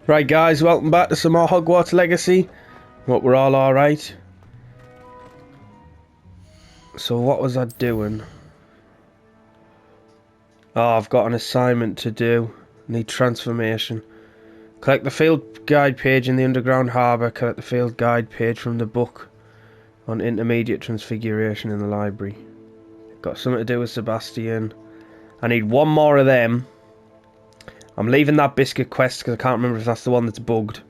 Right guys, welcome back to some more Hogwarts Legacy. Hope we're all alright. So what was I doing? Oh, I've got an assignment to do. Need transformation. Collect the field guide page in the underground harbour. Collect the field guide page from the book on intermediate transfiguration in the library. Got something to do with Sebastian. I need one more of them. I'm leaving that biscuit quest because I can't remember if that's the one that's bugged.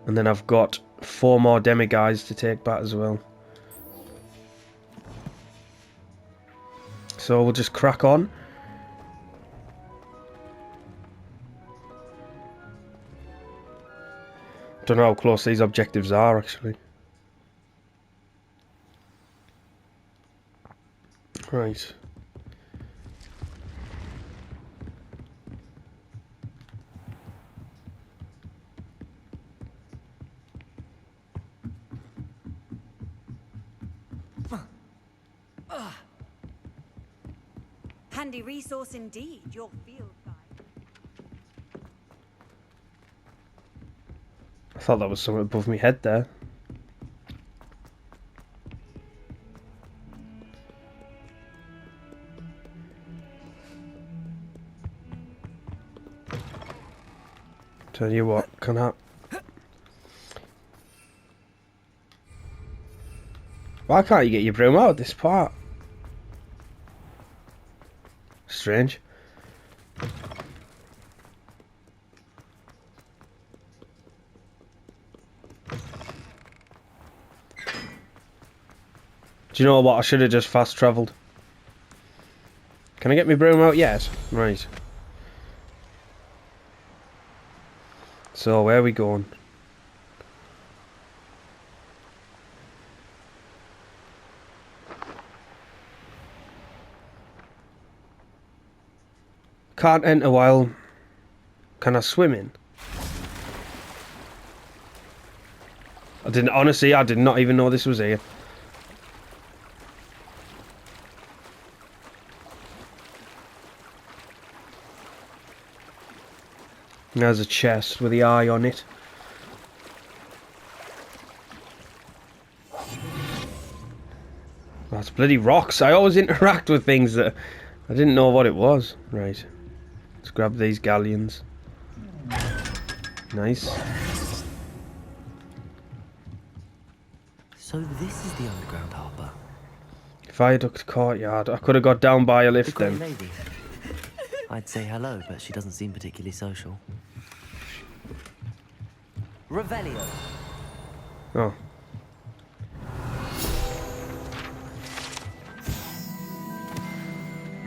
And then I've got 4 more demiguises to take back as well. So we'll just crack on. Don't know how close these objectives are actually. Right. Handy resource indeed, your field guide. I thought that was something above my head there. Tell you what, can I... Why can't you get your broom out of this part? Strange. Do you know what? I should have just fast travelled. Can I get my broom out yet? Right. So, where are we going? Can't enter while... Can I swim in? I did not even know this was here. There's a chest with the eye on it. That's bloody rocks. I always interact with things that I didn't know what it was. Right. Let's grab these galleons. Nice. So this is the underground harbour. Viaduct courtyard. I could have got down by a lift The then. great lady. I'd say hello, but she doesn't seem particularly social. Revelio. Oh.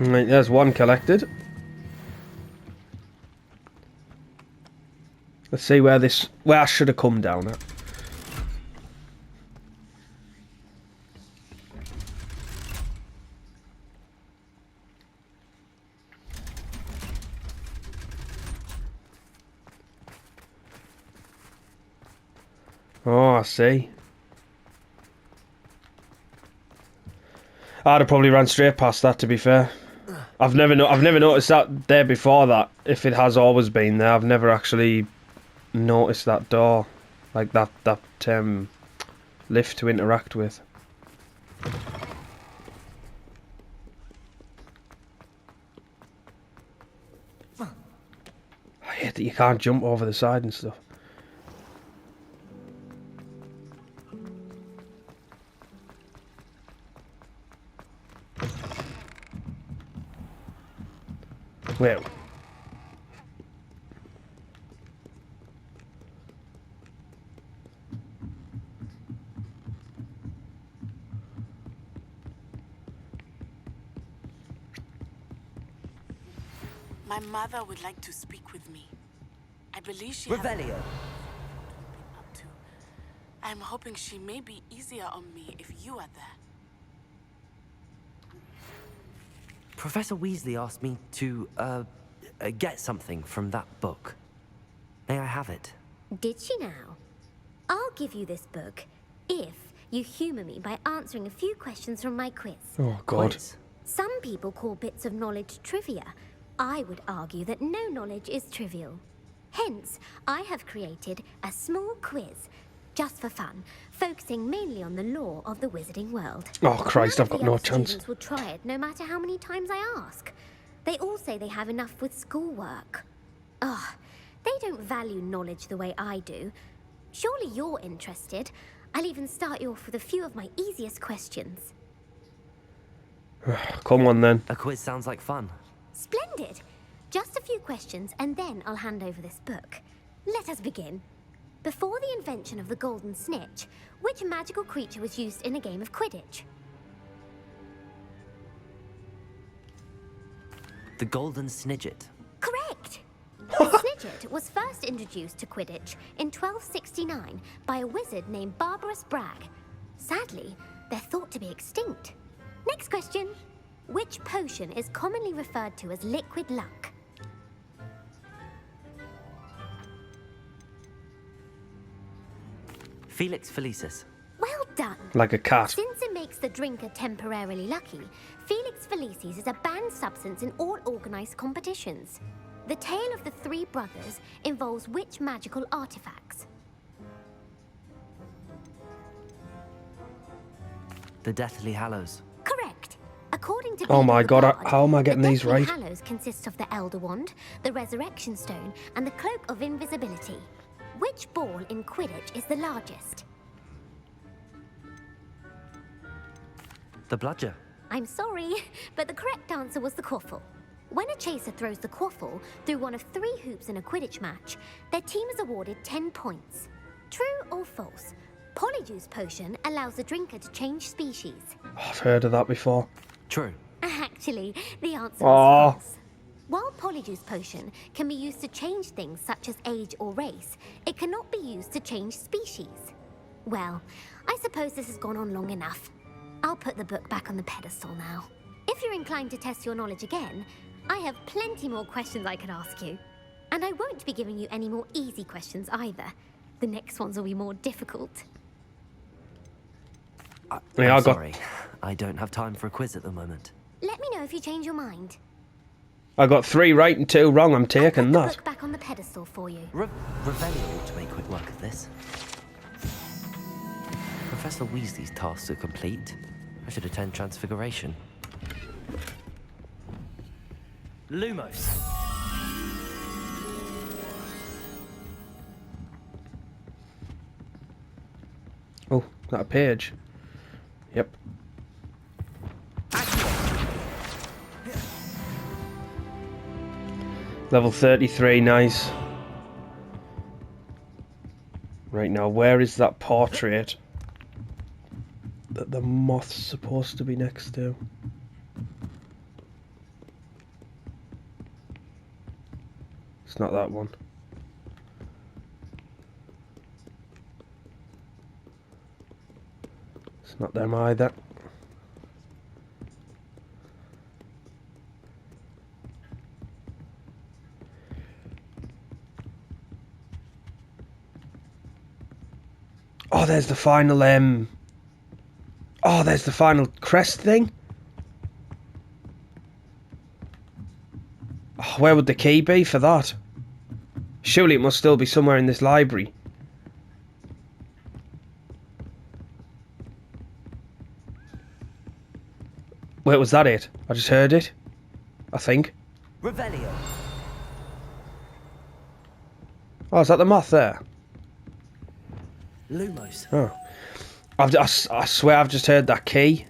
Right, there's one collected. Let's see where I should have come down at. Oh, I see. I'd have probably ran straight past that, to be fair. I've never noticed that there before that. If it has always been there, I've never actually noticed that door, like that lift to interact with. I hate that you can't jump over the side and stuff. Wait. My mother would like to speak with me. I believe she Revelio. up to. I'm hoping she may be easier on me if you are there. Professor Weasley asked me to, get something from that book. May I have it? Did she now? I'll give you this book if you humour me by answering a few questions from my quiz. Oh, God. Quiz. Some people call bits of knowledge trivia. I would argue that no knowledge is trivial. Hence, I have created a small quiz, just for fun, focusing mainly on the lore of the wizarding world. Oh Christ, None I've of got the no other chance. Students will try it no matter how many times I ask. They all say they have enough with schoolwork. Ugh, they don't value knowledge the way I do. Surely you're interested. I'll even start you off with a few of my easiest questions. Come on then. A quiz sounds like fun. Splendid! Just a few questions and then I'll hand over this book. Let us begin. Before the invention of the golden snitch, which magical creature was used in a game of Quidditch? The Golden Snidget. Correct! The Snidget was first introduced to Quidditch in 1269 by a wizard named Barbarous Bragg. Sadly, they're thought to be extinct. Next question. Which potion is commonly referred to as liquid luck? Felix Felicis. Well done. Like a cat. Since it makes the drinker temporarily lucky, Felix Felicis is a banned substance in all organized competitions. The tale of the three brothers involves which magical artifacts? The Deathly Hallows. Correct. According to Oh my Beedle the God, Bard, how am I getting the these Deathly right? Hallows consists of the Elder Wand, the Resurrection Stone, and the Cloak of Invisibility. Which ball in Quidditch is the largest? The Bludger. I'm sorry, but the correct answer was the quaffle. When a chaser throws the quaffle through one of 3 hoops in a Quidditch match, their team is awarded 10 points. True or false? Polyjuice Potion allows the drinker to change species. Oh, I've heard of that before. True. Actually, the answer Aw. is false. While Polyjuice Potion can be used to change things such as age or race, it cannot be used to change species. Well, I suppose this has gone on long enough. I'll put the book back on the pedestal now. If you're inclined to test your knowledge again, I have plenty more questions I could ask you. And I won't be giving you any more easy questions either. The next ones will be more difficult. Yeah, I'm I got- sorry. I don't have time for a quiz at the moment. Let me know if you change your mind. I got 3 right and 2 wrong. I'm taking I'll put that. the book back on the pedestal for you. Revelio ought to make quick work of this. Professor Weasley's tasks are complete. I should attend Transfiguration. Lumos. Oh, that a page? Yep. Level 33, nice. Right now, where is that portrait that the moth's supposed to be next to? It's not that one. It's not them either. Oh, there's the final, oh, there's the final crest thing. Oh, where would the key be for that? Surely it must still be somewhere in this library. Wait, was that it? I just heard it. I think. Revelio. Oh, is that the moth there? Lumos. Oh. I swear I've just heard that key.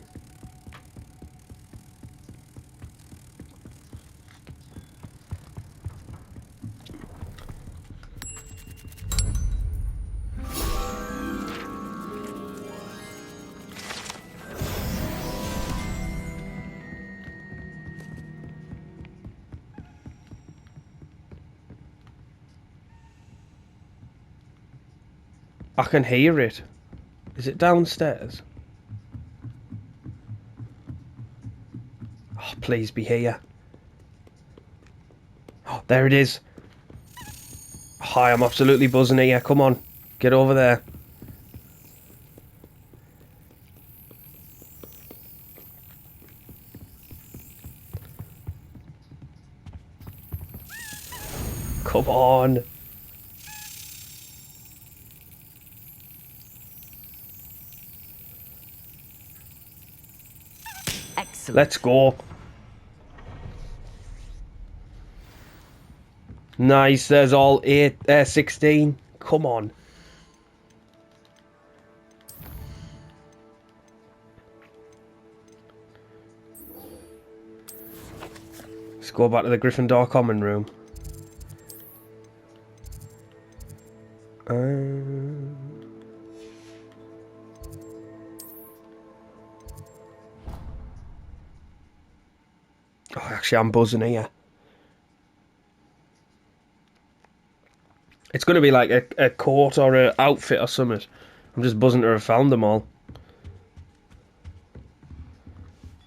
I can hear it. Is it downstairs? Oh, please be here. Oh, there it is. Hi, I'm absolutely buzzing here. Come on, get over there. Come on. Excellent. Let's go. Nice, there's all 16. Come on. Let's go back to the Gryffindor common room. Oh, actually, I'm buzzing here. It's going to be like a coat or an outfit or something. I'm just buzzing to have found them all.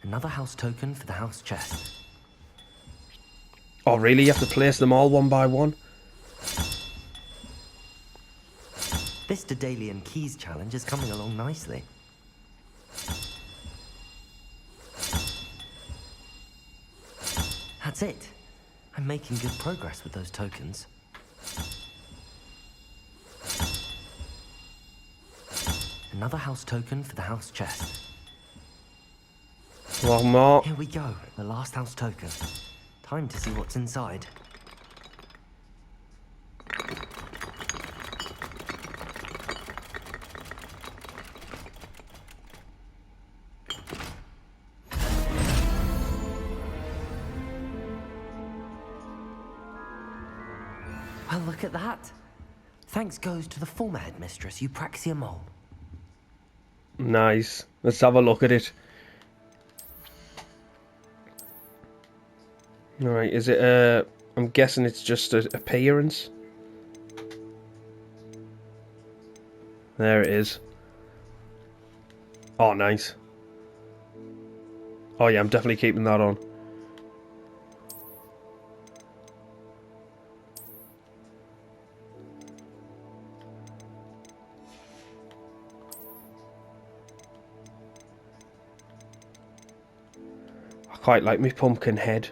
Another house token for the house chest. Oh, really? You have to place them all one by one? This Daedalian Keys challenge is coming along nicely. That's it. I'm making good progress with those tokens. Another house token for the house chest. One more. Here we go, the last house token. Time to see what's inside. Well, look at that. Thanks goes to the former headmistress, Eupraxia Mole. Nice. Let's have a look at it. Alright, is it I'm guessing it's just an appearance. There it is. Oh, nice. Oh yeah, I'm definitely keeping that on. I quite like my pumpkin head.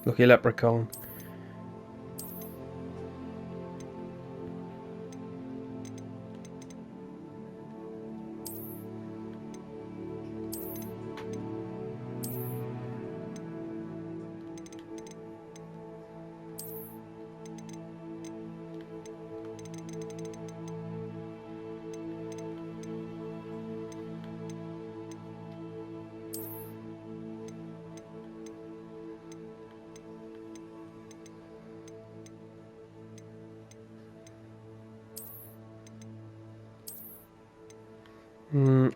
Lucky leprechaun.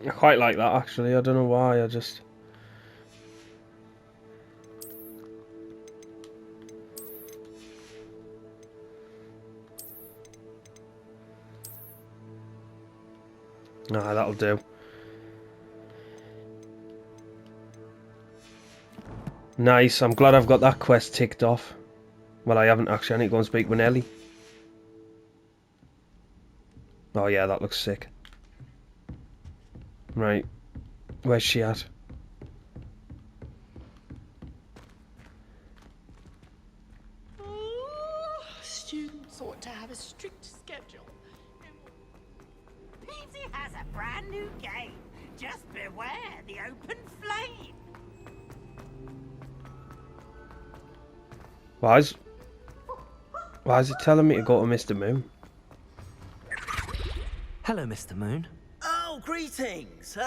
I quite like that actually. I don't know why. I just. Nah, that'll do. Nice. I'm glad I've got that quest ticked off. Well, I haven't actually. I need to go and speak with Ellie. Oh yeah, that looks sick. Right. Where's she at? Students ought to have a strict schedule. Peasy has a brand new game. Just beware the open flame. Why is it telling me to go to Mr. Moon? Hello, Mr. Moon. Oh, greetings!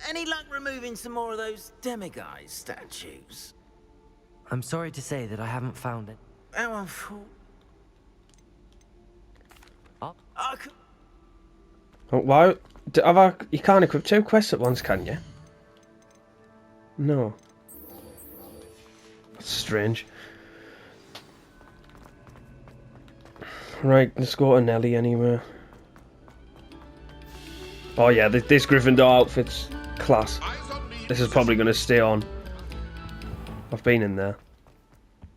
Any luck removing some more of those demiguise statues? I'm sorry to say that I haven't found it. How unfortunate. Oh. Why? You can't equip two quests at once, can you? No. That's strange. Right, let's go to Nelly anyway. Oh yeah, this Gryffindor outfit's class. This is probably going to stay on. I've been in there.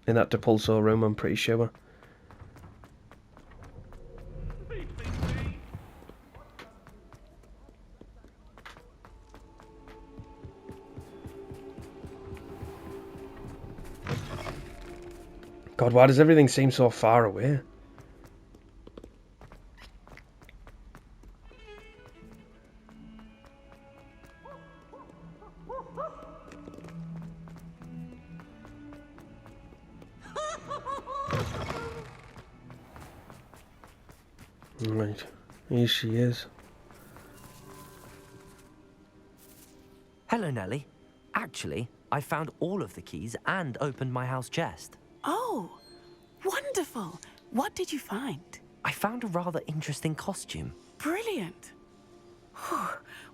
In that Depulso room, I'm pretty sure. God, why does everything seem so far away? Right, here she is. Hello, Nellie. Actually, I found all of the keys and opened my house chest. Oh, wonderful. What did you find? I found a rather interesting costume. Brilliant. Whew.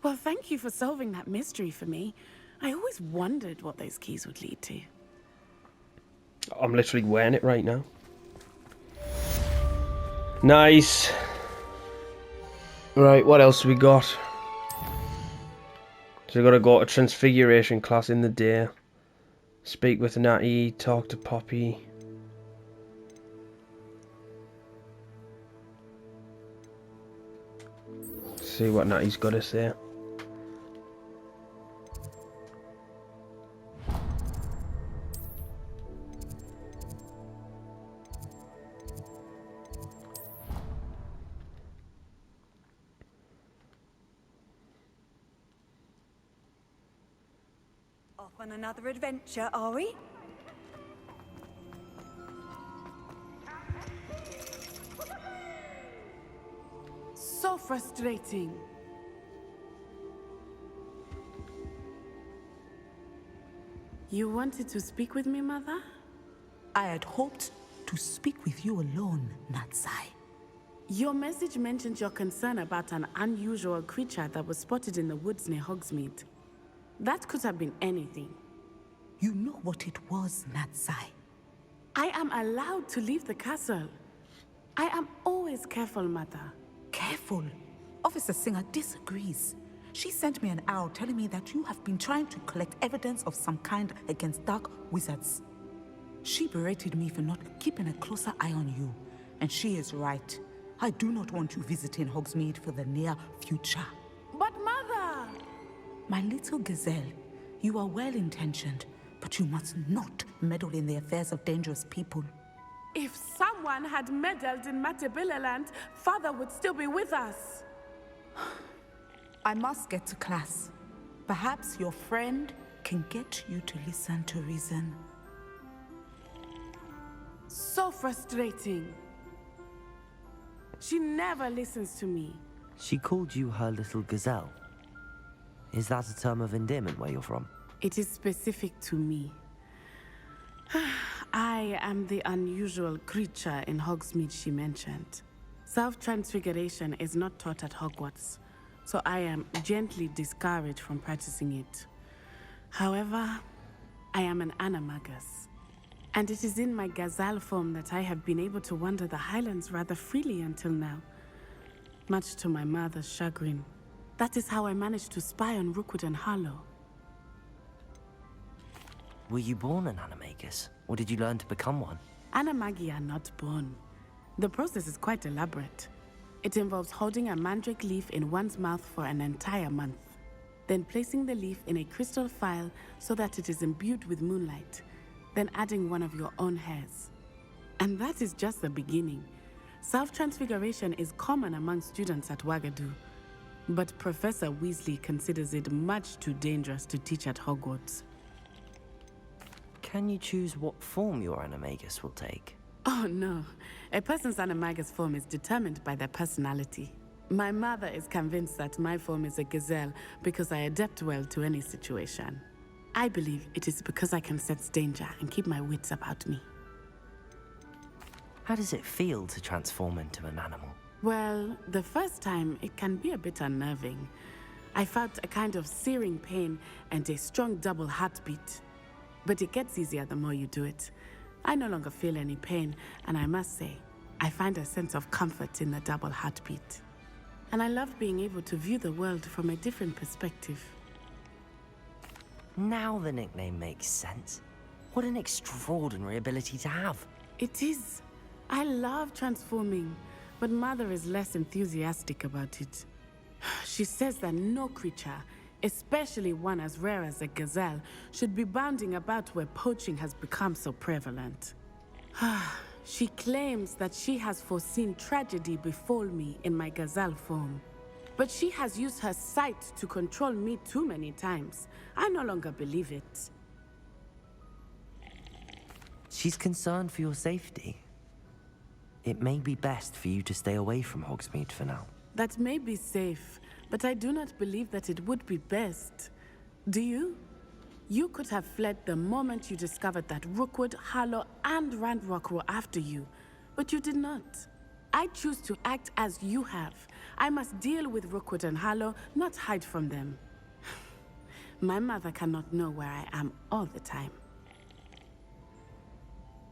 Well, thank you for solving that mystery for me. I always wondered what those keys would lead to. I'm literally wearing it right now. Nice. Right, what else we got? So we got to go to Transfiguration class in the day. Speak with Natty, talk to Poppy. See what Natty's got to say. Off on another adventure, are we? So frustrating. You wanted to speak with me, Mother? I had hoped to speak with you alone, Natsai. Your message mentioned your concern about an unusual creature that was spotted in the woods near Hogsmeade. That could have been anything. You know what it was, Natsai. I am allowed to leave the castle. I am always careful, Mother. Careful. Officer Singer disagrees. She sent me an owl telling me that you have been trying to collect evidence of some kind against dark wizards. She berated me for not keeping a closer eye on you, and she is right. I do not want you visiting Hogsmeade for the near future. But Mother! My little gazelle, you are well-intentioned, but you must not meddle in the affairs of dangerous people. If someone had meddled in Matabilaland, Father would still be with us. I must get to class. Perhaps your friend can get you to listen to reason. So frustrating. She never listens to me. She called you her little gazelle. Is that a term of endearment where you're from? It is specific to me. I am the unusual creature in Hogsmeade she mentioned. Self-transfiguration is not taught at Hogwarts, so I am gently discouraged from practicing it. However, I am an animagus, and it is in my gazelle form that I have been able to wander the Highlands rather freely until now, much to my mother's chagrin. That is how I managed to spy on Rookwood and Harlow. Were you born an animagus, or did you learn to become one? Animagi are not born. The process is quite elaborate. It involves holding a mandrake leaf in one's mouth for an entire month, then placing the leaf in a crystal phial so that it is imbued with moonlight, then adding one of your own hairs. And that is just the beginning. Self-transfiguration is common among students at Wagadu, but Professor Weasley considers it much too dangerous to teach at Hogwarts. Can you choose what form your animagus will take? Oh no, a person's animagus form is determined by their personality. My mother is convinced that my form is a gazelle because I adapt well to any situation. I believe it is because I can sense danger and keep my wits about me. How does it feel to transform into an animal? Well, the first time it can be a bit unnerving. I felt a kind of searing pain and a strong double heartbeat. But it gets easier the more you do it. I no longer feel any pain, and I must say, I find a sense of comfort in the double heartbeat. And I love being able to view the world from a different perspective. Now the nickname makes sense. What an extraordinary ability to have. It is. I love transforming, but Mother is less enthusiastic about it. She says that no creature, especially one as rare as a gazelle, should be bounding about where poaching has become so prevalent. She claims that she has foreseen tragedy befall me in my gazelle form. But she has used her sight to control me too many times. I no longer believe it. She's concerned for your safety. It may be best for you to stay away from Hogsmeade for now. That may be safe, but I do not believe that it would be best. Do you? You could have fled the moment you discovered that Rookwood, Harlow, and Randrock were after you, but you did not. I choose to act as you have. I must deal with Rookwood and Harlow, not hide from them. My mother cannot know where I am all the time.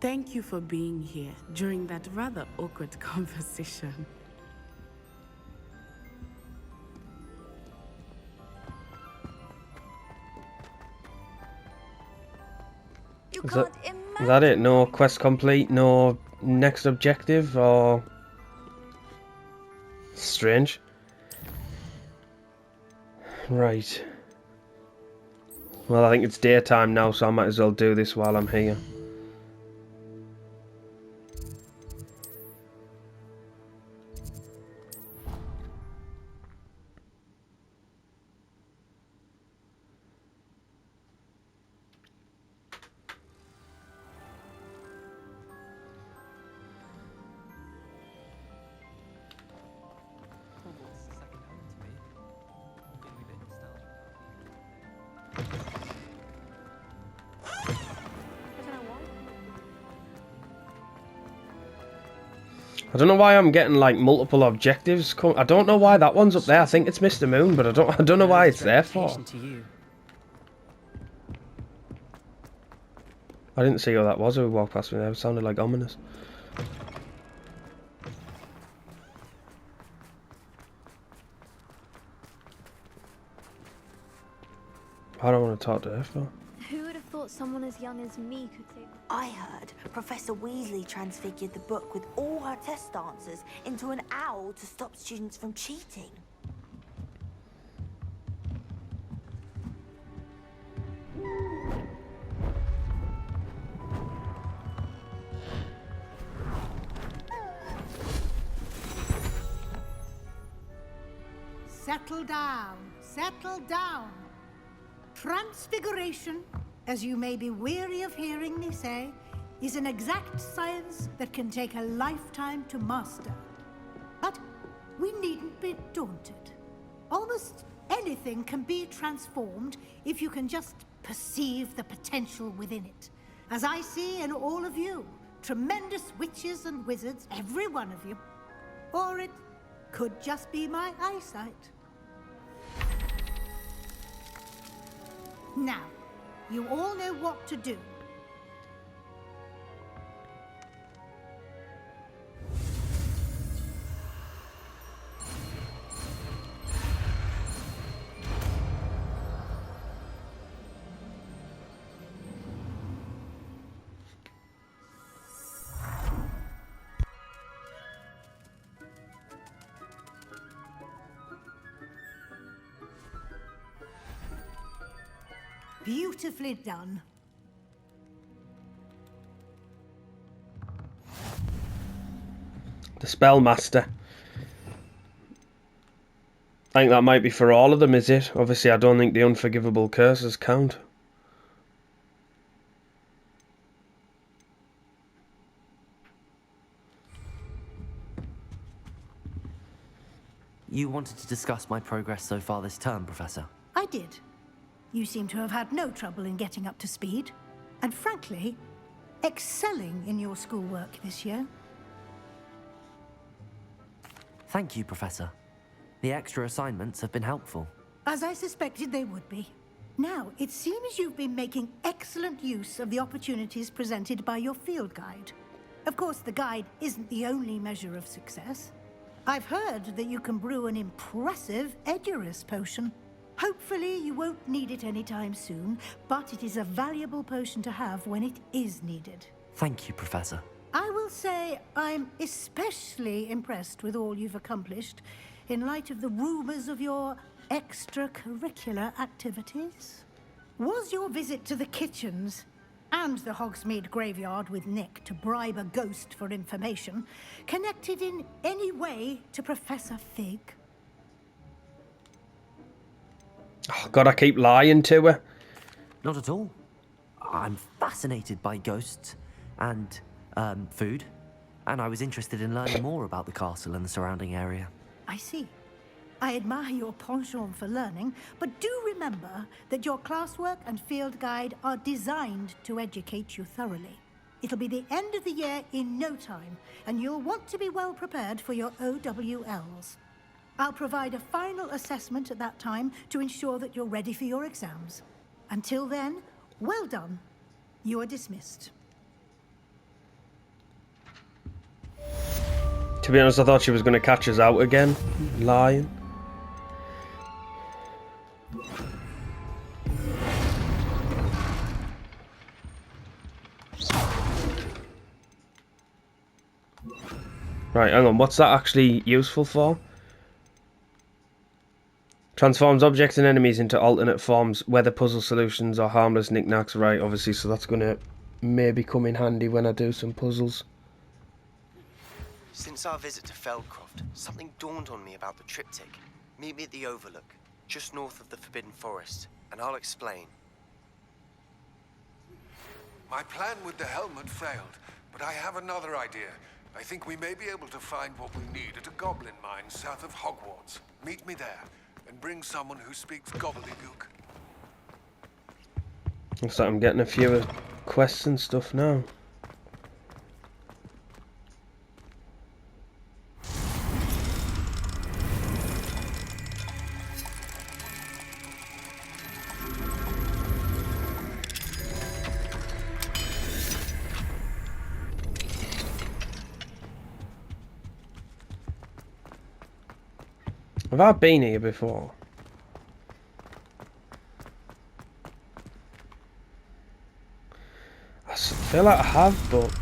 Thank you for being here during that rather awkward conversation. You Is can't that, imagine. is that it? No quest complete? No next objective? Or... Strange. Right. Well, I think it's daytime now, so I might as well do this while I'm here. I don't know why I'm getting like multiple objectives. I don't know why that one's up there. I think it's Mr. Moon, but I don't know why it's there for. I didn't see who that was who walked past me there. It sounded like ominous. I don't want to talk to her for. Who would have thought someone as young as me could say... I heard Professor Weasley transfigured the book with all her test answers into an owl to stop students from cheating. Settle down, settle down. Transfiguration, as you may be weary of hearing me say, is an exact science that can take a lifetime to master. But we needn't be daunted. Almost anything can be transformed if you can just perceive the potential within it. As I see in all of you, tremendous witches and wizards, every one of you. Or it could just be my eyesight. Now, you all know what to do. Beautifully done. The Spellmaster. I think that might be for all of them, is it? Obviously, I don't think the unforgivable curses count. You wanted to discuss my progress so far this term, Professor? I did. You seem to have had no trouble in getting up to speed, and frankly, excelling in your schoolwork this year. Thank you, Professor. The extra assignments have been helpful. As I suspected they would be. Now, it seems you've been making excellent use of the opportunities presented by your field guide. Of course, the guide isn't the only measure of success. I've heard that you can brew an impressive Edurus potion. Hopefully you won't need it anytime soon, but it is a valuable potion to have when it is needed. Thank you, Professor. I will say I'm especially impressed with all you've accomplished in light of the rumors of your extracurricular activities. Was your visit to the kitchens and the Hogsmeade graveyard with Nick to bribe a ghost for information connected in any way to Professor Fig? Oh, God, I keep lying to her. Not at all. I'm fascinated by ghosts and food, and I was interested in learning more about the castle and the surrounding area. I see. I admire your penchant for learning, but do remember that your classwork and field guide are designed to educate you thoroughly. It'll be the end of the year in no time, and you'll want to be well prepared for your OWLs. I'll provide a final assessment at that time to ensure that you're ready for your exams. Until then, well done. You are dismissed. To be honest, I thought she was going to catch us out again. Lying. Right, hang on. What's that actually useful for? Transforms objects and enemies into alternate forms, whether puzzle solutions or harmless knickknacks. Right, obviously, so that's going to maybe come in handy when I do some puzzles. Since our visit to Feldcroft, something dawned on me about the triptych. Meet me at the Overlook, just north of the Forbidden Forest, and I'll explain. My plan with the helmet failed, but I have another idea. I think we may be able to find what we need at a goblin mine south of Hogwarts. Meet me there, and bring someone who speaks gobbledygook. Looks like I'm getting a few quests and stuff now. Have I been here before? I feel like I have, but...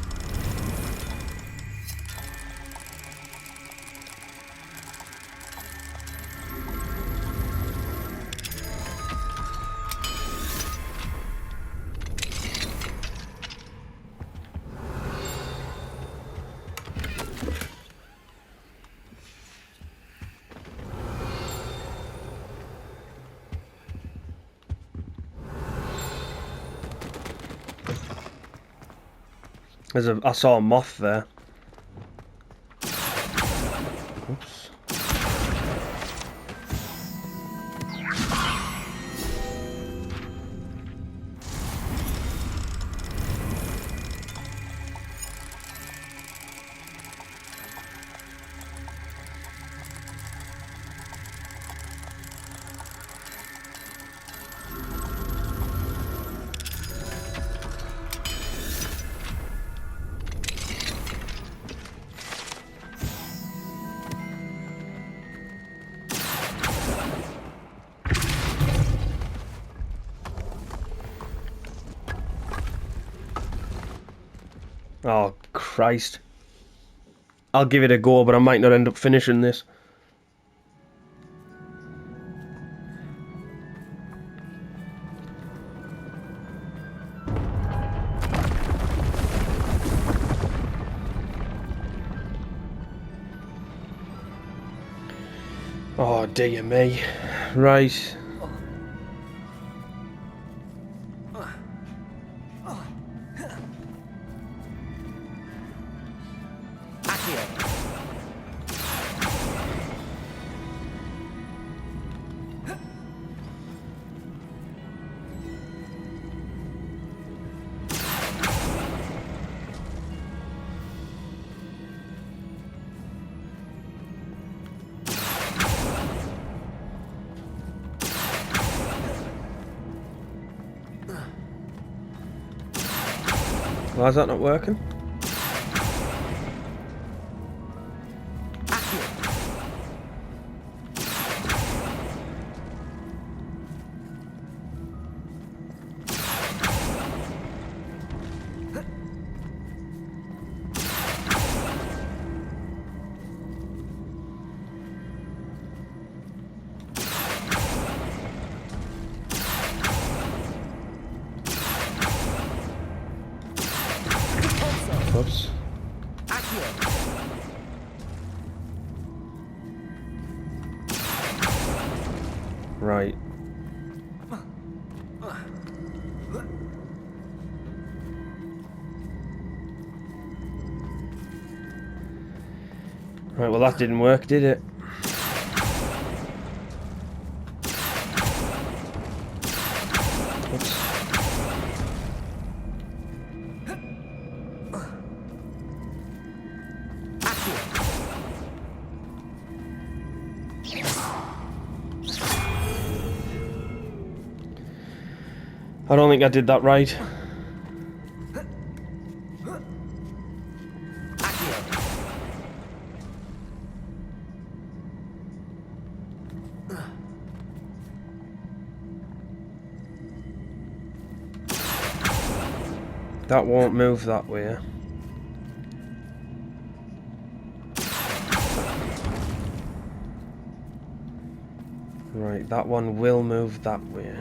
I saw a moth there. Oops. Oh, Christ. I'll give it a go, but I might not end up finishing this. Oh, dear me. Right. Why is that not working? Right. Right, well that didn't work, did it? Oops. I don't think I did that right. That won't move that way. Right, that one will move that way.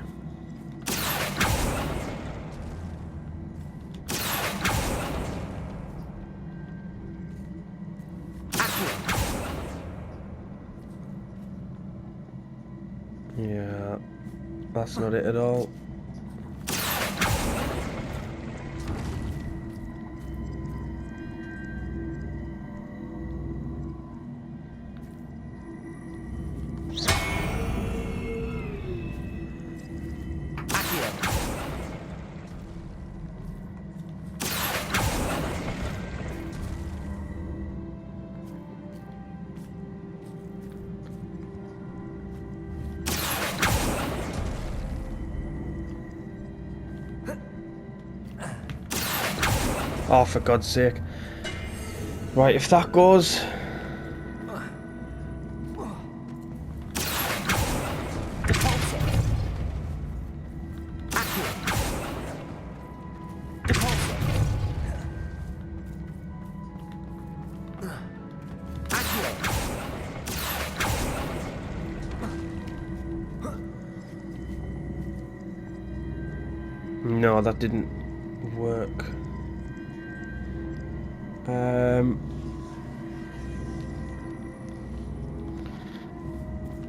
Yeah, that's not it at all. Oh, for God's sake. Right, if that goes... No, that didn't work.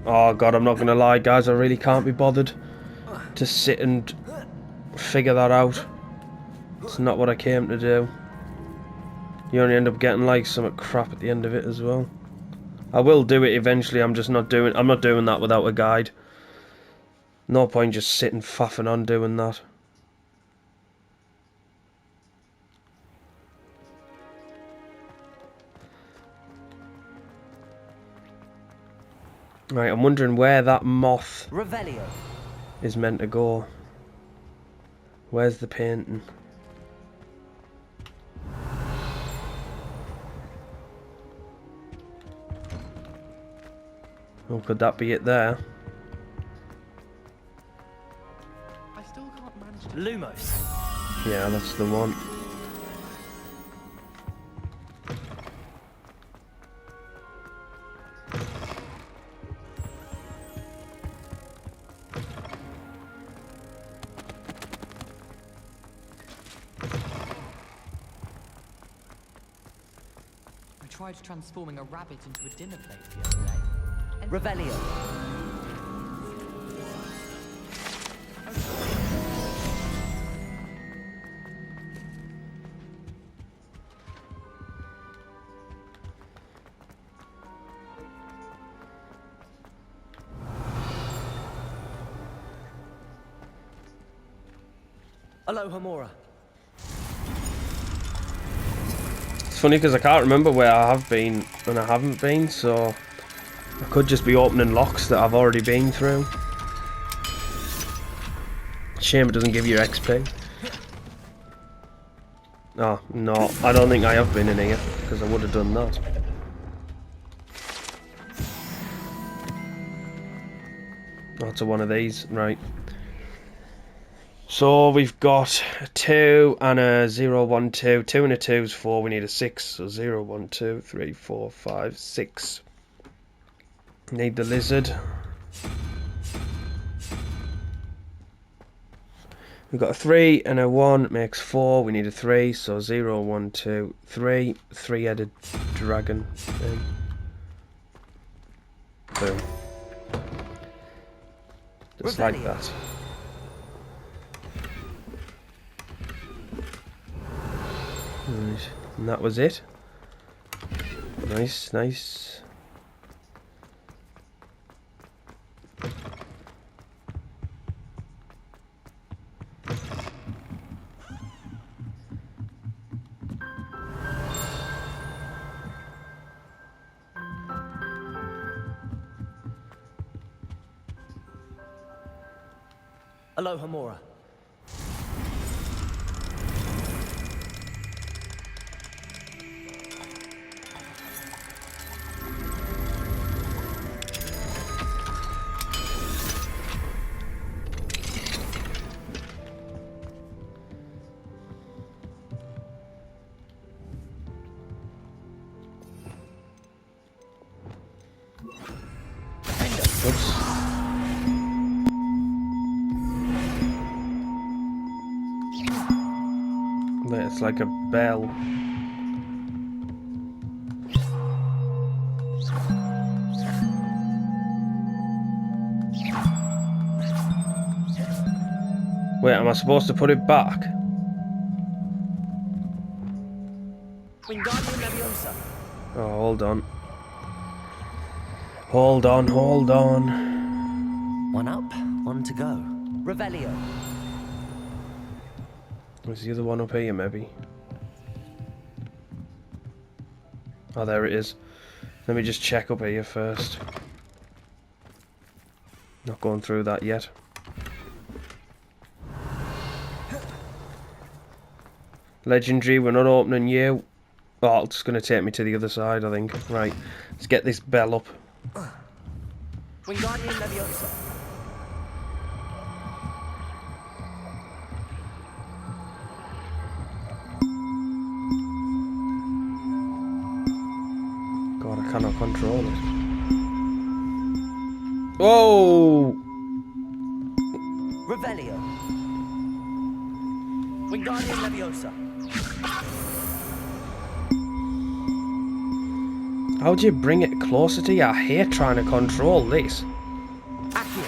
Oh God, I'm not gonna lie, guys. I really can't be bothered to sit and figure that out. It's not what I came to do. You only end up getting like some crap at the end of it as well. I will do it eventually. I'm not doing that without a guide. No point just sitting faffing on doing that. Right, I'm wondering where that moth Revelio is meant to go. Where's the painting? Oh, could that be it there? I still can't manage to... Lumos. Yeah, that's the one. I tried transforming a rabbit into a dinner plate the other day. Revelio. Aloha Mora. It's funny because I can't remember where I have been and I haven't been, so I could just be opening locks that I've already been through. Shame it doesn't give you XP. Oh, no, I don't think I have been in here, because I would have done that. Oh, it's one of these, right. So we've got a 2 and a 0, 1, 2. 2 and a 2 is 4, we need a 6. So 0, 1, 2, 3, 4, 5, 6. Need the lizard. We've got a 3 and a 1 makes 4. We need a 3, so 0, 1, 2, 3. 3-headed dragon thing. Boom. It's like that. Right, and that was it. Nice, nice. Aloha Mora. It's like a bell. Wait, am I supposed to put it back? Oh, hold on. Hold on, hold on. One up, one to go. Revelio. Was the other one up here, maybe? Oh, there it is. Let me just check up here first. Not going through that yet. Legendary, we're not opening you. Oh, it's going to take me to the other side, I think. Right, let's get this bell up. Wingardium Leviosa. God, I cannot control it. Whoa! Revelio. Wingardium Leviosa. How do you bring it closer to you? I hate trying to control this. Accio.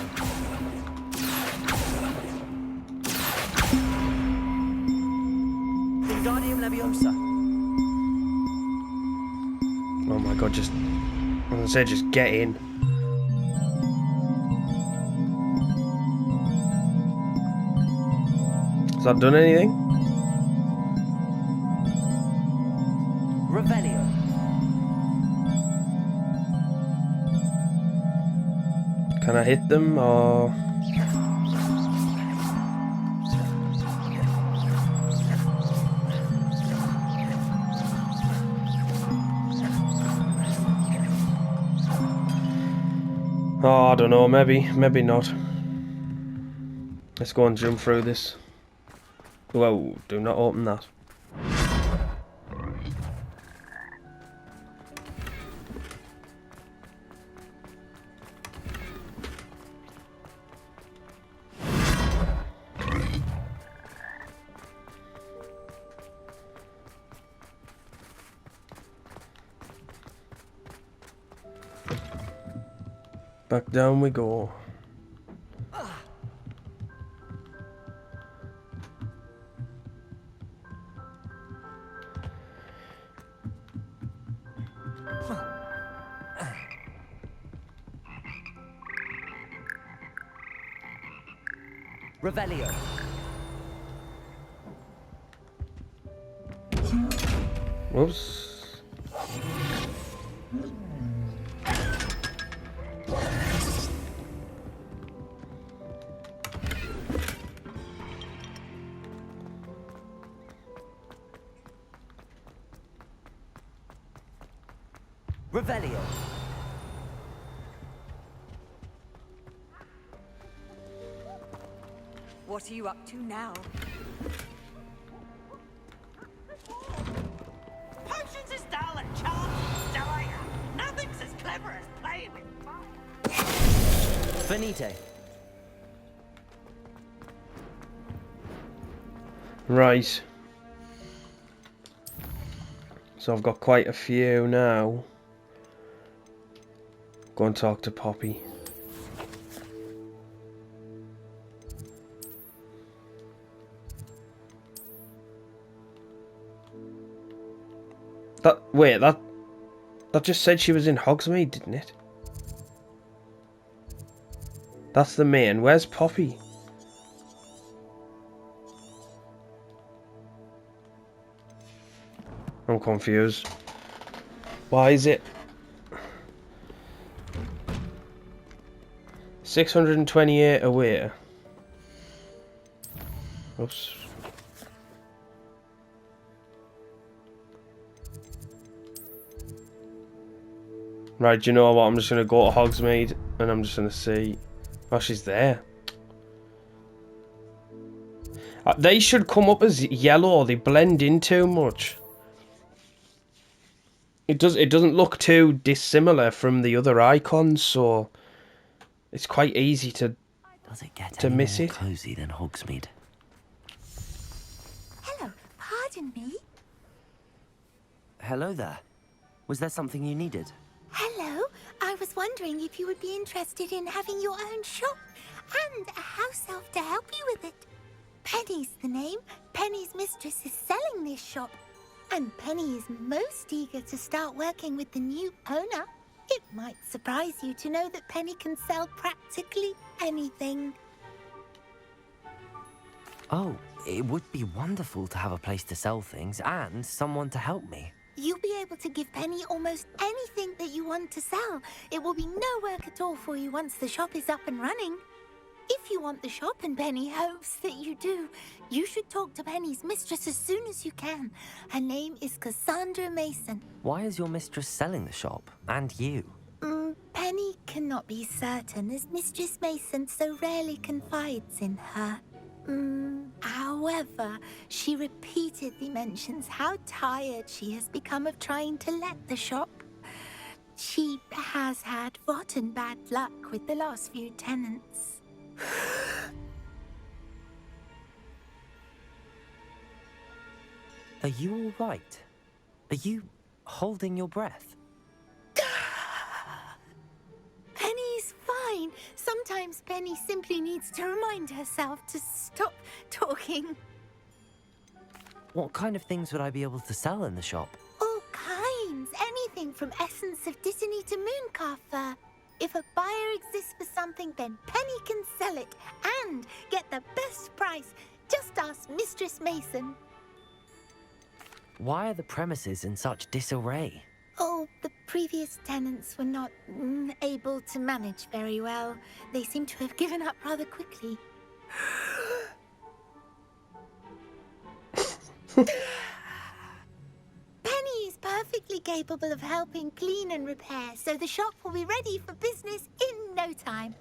Wingardium Leviosa. Oh my god, just... I'm gonna say just get in. Has that done anything? Revelio. Can I hit them, or...? Oh, I don't know, maybe not. Let's go and jump through this. Whoa, do not open that. Back down we go. Revelio. Whoops. Revelio. What are you up to now? Potions is dull and charms is dire. Nothing's as clever as playing with fire. Finite. Right. So I've got quite a few now. Go and talk to Poppy. Wait, that just said she was in Hogsmeade, didn't it? That's the main. Where's Poppy? I'm confused. Why is it 628 away? Oops. Right, do you know what? I'm just going to go to Hogsmeade and I'm just going to see. Oh, she's there. They should come up as yellow. They blend in too much. It doesn't look too dissimilar from the other icons, so it's quite easy to miss it. Cozy than Hogsmeade. Hello, pardon me. Hello there. Was there something you needed? Hello, I was wondering if you would be interested in having your own shop and a house elf to help you with it. Penny's the name. Penny's mistress is selling this shop, and Penny is most eager to start working with the new owner. It might surprise you to know that Penny can sell practically anything. Oh, it would be wonderful to have a place to sell things and someone to help me. You'll be able to give Penny almost anything that you want to sell. It will be no work at all for you once the shop is up and running. If you want the shop, and Penny hopes that you do, you should talk to Penny's mistress as soon as you can. Her name is Cassandra Mason. Why is your mistress selling the shop? And you? Penny cannot be certain, as Mistress Mason so rarely confides in her. However, she repeatedly mentions how tired she has become of trying to let the shop. She has had rotten bad luck with the last few tenants. Are you all right? Are you holding your breath? Penny's fine. Sometimes Penny simply needs to remind herself to stop talking. What kind of things would I be able to sell in the shop? All kinds. Anything from essence of Disney to Mooncalf fur. If a buyer exists for something, then Penny can sell it and get the best price. Just ask Mistress Mason. Why are the premises in such disarray? Oh, the previous tenants were not able to manage very well. They seem to have given up rather quickly. Penny is perfectly capable of helping clean and repair, so the shop will be ready for business in no time.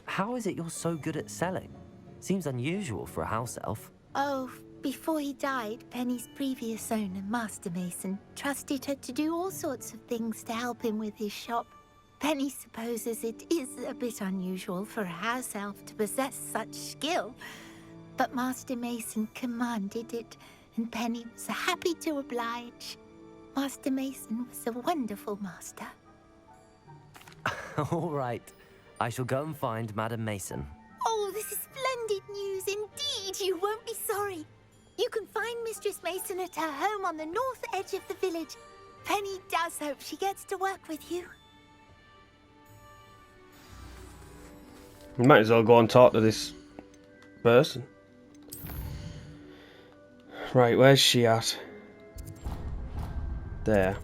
How is it you're so good at selling? Seems unusual for a house elf. Oh, before he died, Penny's previous owner, Master Mason, trusted her to do all sorts of things to help him with his shop. Penny supposes it is a bit unusual for a house elf to possess such skill, but Master Mason commanded it, and Penny was happy to oblige. Master Mason was a wonderful master. All right. I shall go and find Madam Mason. Oh, this is splendid news indeed. You won't be sorry. You can find Mistress Mason at her home on the north edge of the village. Penny does hope she gets to work with you. You might as well go and talk to this person. Right, where's she at? There.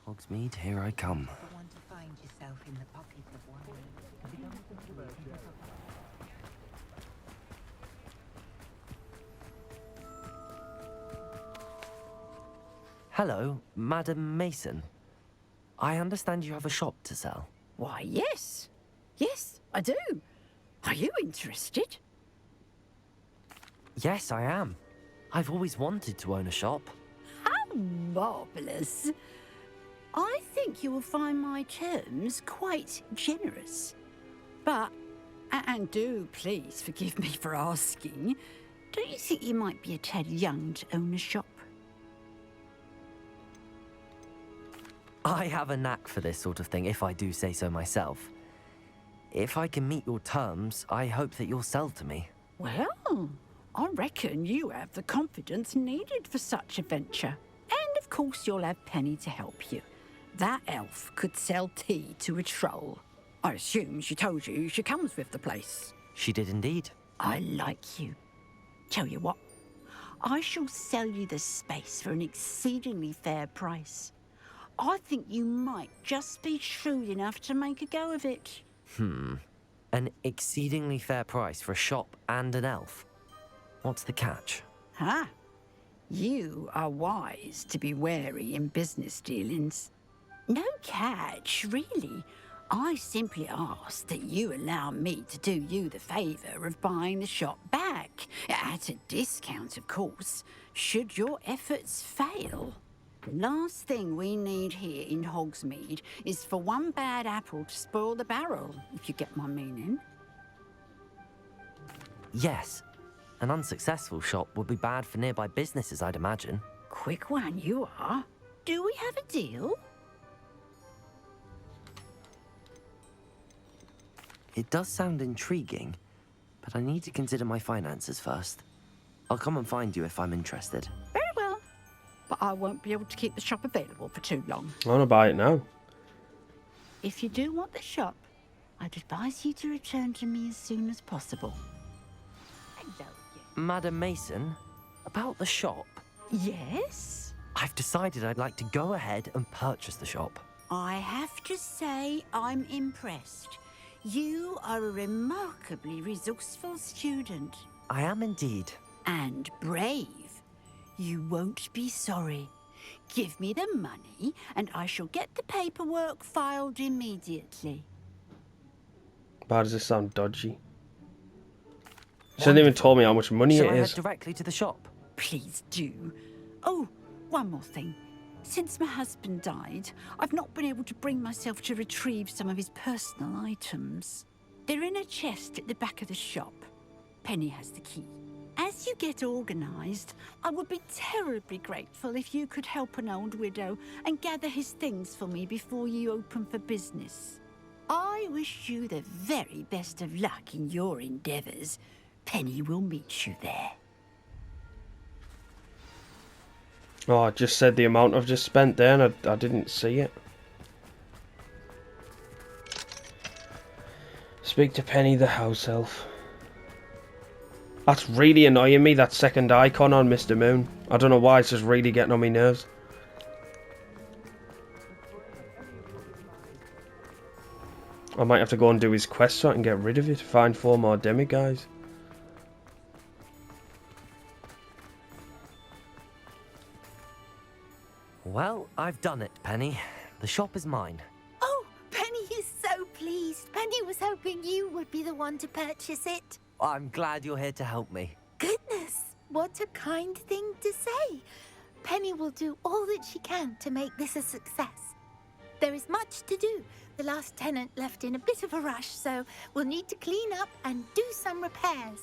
Hogsmeade, here I come. Want to find yourself in the pocket of one. Hello, Madam Mason. I understand you have a shop to sell. Why, yes. Yes, I do. Are you interested? Yes, I am. I've always wanted to own a shop. How marvellous. I think you will find my terms quite generous. But, and do please forgive me for asking, don't you think you might be a tad young to own a shop? I have a knack for this sort of thing, if I do say so myself. If I can meet your terms, I hope that you'll sell to me. Well, I reckon you have the confidence needed for such a venture. And of course you'll have Penny to help you. That elf could sell tea to a troll. I assume she told you she comes with the place. She did indeed. I like you. Tell you what, I shall sell you the space for an exceedingly fair price. I think you might just be shrewd enough to make a go of it. An exceedingly fair price for a shop and an elf. What's the catch? Huh? You are wise to be wary in business dealings. No catch, really. I simply ask that you allow me to do you the favour of buying the shop back. At a discount, of course, should your efforts fail. The last thing we need here in Hogsmeade is for one bad apple to spoil the barrel, if you get my meaning. Yes. An unsuccessful shop would be bad for nearby businesses, I'd imagine. Quick one you are. Do we have a deal? It does sound intriguing, but I need to consider my finances first. I'll come and find you if I'm interested. Very well. But I won't be able to keep the shop available for too long. I want to buy it now. If you do want the shop, I'd advise you to return to me as soon as possible. Hello, Madam Mason, about the shop. Yes? I've decided I'd like to go ahead and purchase the shop. I have to say I'm impressed. You are a remarkably resourceful student. I am indeed. And brave. You won't be sorry. Give me the money, and I shall get the paperwork filed immediately. Why does this sound dodgy? She hasn't even told me how much money Shall it I is. head directly to the shop? Please do. Oh, one more thing. Since my husband died, I've not been able to bring myself to retrieve some of his personal items. They're in a chest at the back of the shop. Penny has the key. As you get organised, I would be terribly grateful if you could help an old widow and gather his things for me before you open for business. I wish you the very best of luck in your endeavours. Penny will meet you there. Oh, I just said the amount I've just spent there and I didn't see it. Speak to Penny the house elf. That's really annoying me, that second icon on Mr. Moon. I don't know why, it's just really getting on my nerves. I might have to go and do his quest so I can get rid of it. Find 4 more demiguys. Well, I've done it, Penny. The shop is mine. Oh, Penny is so pleased. Penny was hoping you would be the one to purchase it. I'm glad you're here to help me. Goodness, what a kind thing to say. Penny will do all that she can to make this a success. There is much to do. The last tenant left in a bit of a rush, so we'll need to clean up and do some repairs.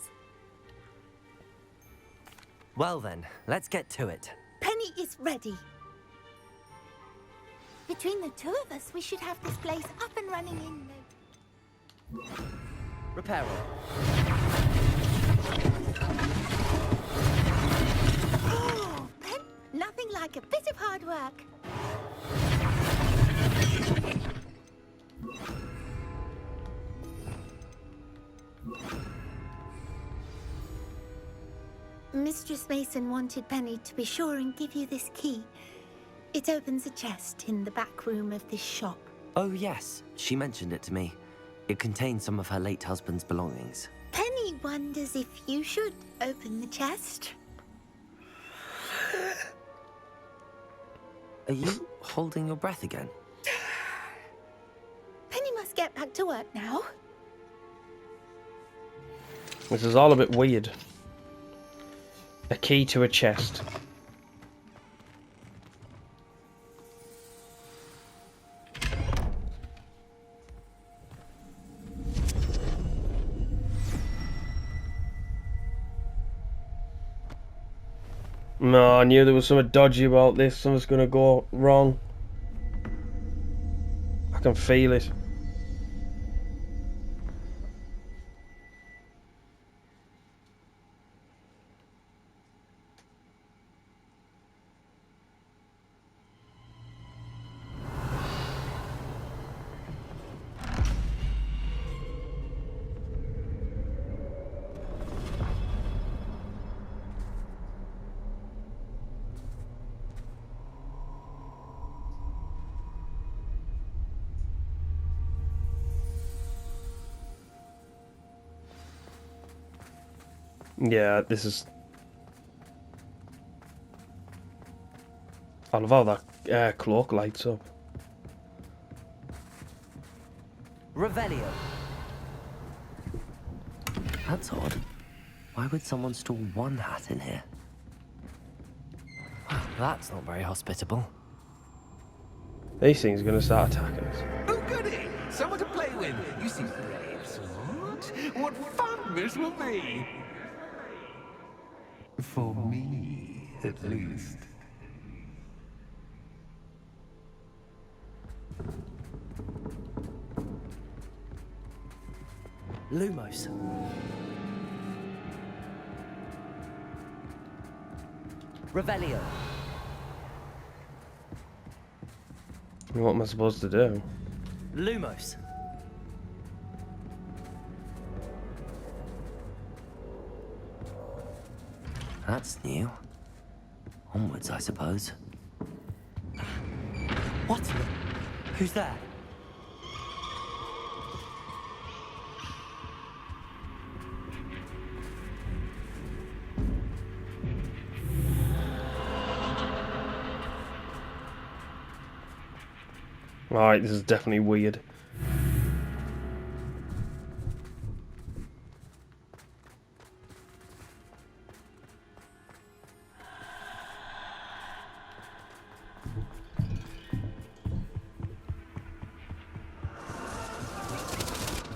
Well then, let's get to it. Penny is ready. Between the two of us, we should have this place up and running in no... Repairer. Oh, Pen, nothing like a bit of hard work. Mistress Mason wanted Penny to be sure and give you this key. It opens a chest in the back room of this shop. Oh yes, she mentioned it to me. It contains some of her late husband's belongings. Penny wonders if you should open the chest. Are you holding your breath again? Penny must get back to work now. This is all a bit weird. A key to a chest. No, I knew there was something dodgy about this. Something's gonna go wrong. I can feel it. Yeah, this is... I love how that cloak lights up. Revelio. That's odd. Why would someone store one hat in here? Well, that's not very hospitable. These things are going to start attacking us. Oh, goody! Someone to play with. You seem brave, sort. What fun this will be! For me, at least. Lumos. Revelio. What am I supposed to do? Lumos. That's new. Onwards, I suppose. What? Who's there? Alright, this is definitely weird.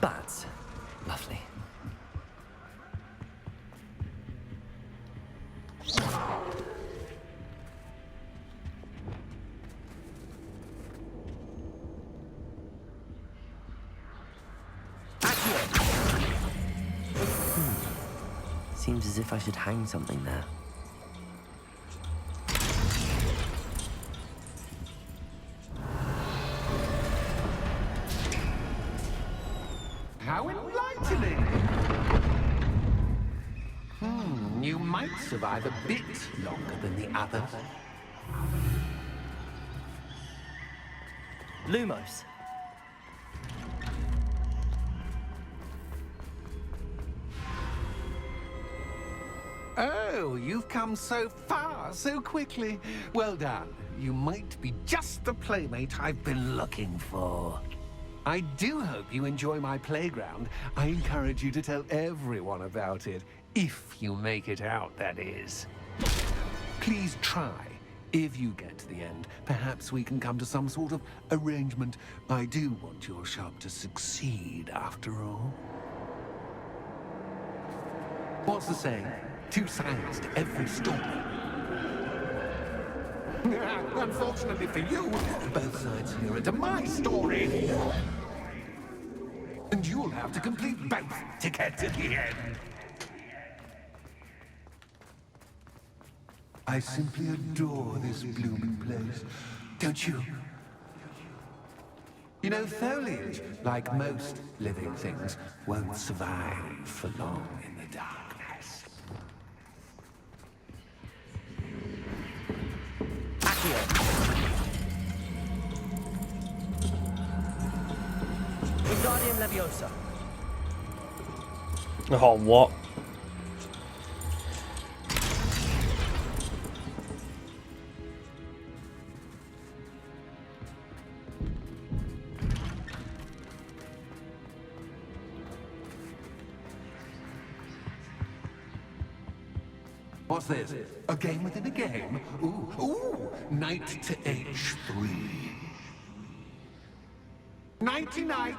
Bats. Lovely. Seems as if I should hang something there. How enlightening! You might survive a bit longer than the others. Lumos. Oh, you've come so far so quickly. Well done. You might be just the playmate I've been looking for. I do hope you enjoy my playground. I encourage you to tell everyone about it. If you make it out, that is. Please try. If you get to the end, perhaps we can come to some sort of arrangement. I do want your shop to succeed, after all. What's the saying? Two sides to every story. Unfortunately for you, both sides here are to my story. And you'll have to complete both to get to the end. I simply adore this blooming place. Don't you? You know, foliage, like most living things, won't survive for long in the darkness. Wingardium Leviosa. Oh, what? What's this? A game within a game? Ooh, knight to H3. Nighty-night!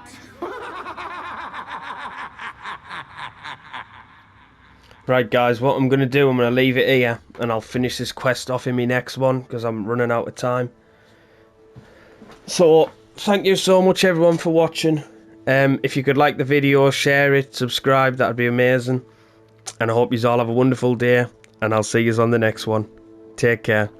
Right, guys, what I'm going to do, I'm going to leave it here, and I'll finish this quest off in my next one, because I'm running out of time. So, thank you so much, everyone, for watching. If you could like the video, share it, subscribe, that would be amazing. And I hope you all have a wonderful day, and I'll see you on the next one. Take care.